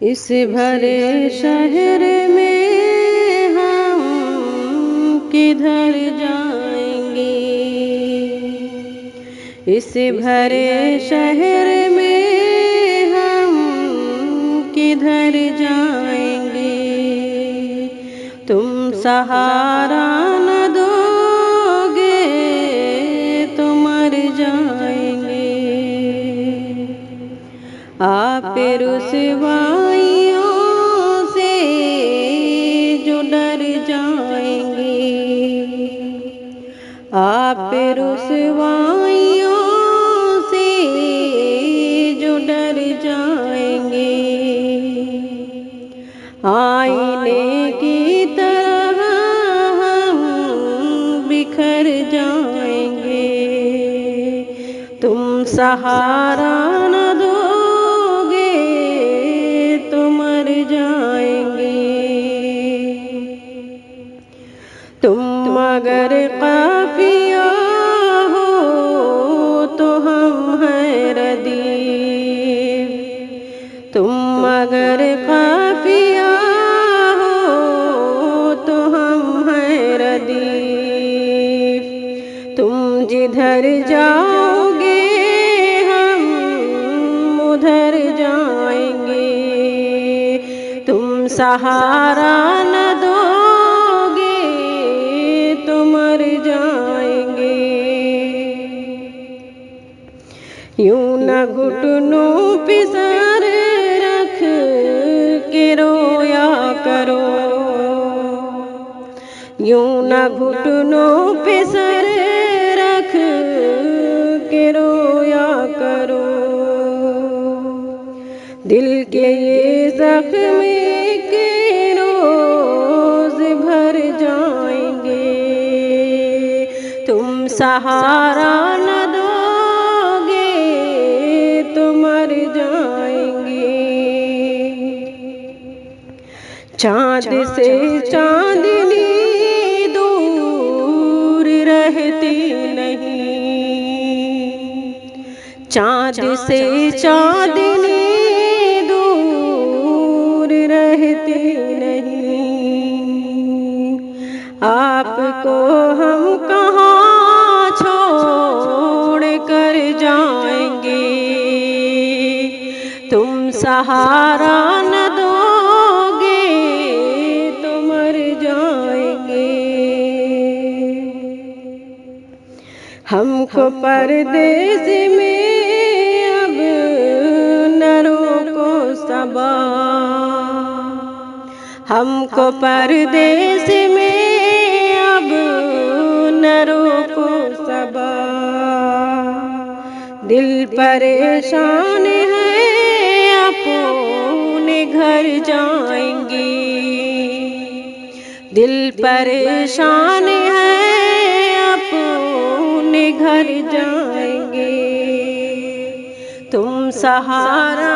इस भरे शहर में हम किधर जाएंगे। इस भरे शहर में हम किधर जाएंगे। तुम सहारा न दोगे तो मर जाएंगे। आप रुसवाइयों से जो डर जाएंगे। आप रुसवाइयों से जो डर जाएंगे। आईने की तरह हम बिखर जाएंगे। तुम सहारा न दोगे तो मर जाएंगे। तुम अगर काफिया हो तो हम हैं रदीफ। तुम अगर काफिया हो तो हम हैं रदीफ। तुम जिधर जाओगे हम उधर जाएंगे। तुम सहारा न दोगे तो मर जाएंगे। यूं न घुटनों पे सर रख के रोया करो। यूं न घुटनों पे सर रख के रोया करो। दिल के ये जख्म के रोज भर जाएंगे। तुम सहारा न दोगे तो मर जाएंगे। चाँद से चांदनी दूर रहती नहीं। चाँद से चांदनी दूर रहती नहीं। आपको हम कहाँ छोड़ कर जाएंगे। तुम सहारा न दोगे तो मर जाएंगे। हमको परदेस में अब न रोको सबा। हमको परदेस में अब न रोको सबा। दिल परेशान है अपने घर जाएंगे। दिल परेशान है अपने घर जाएंगे। तुम सहारा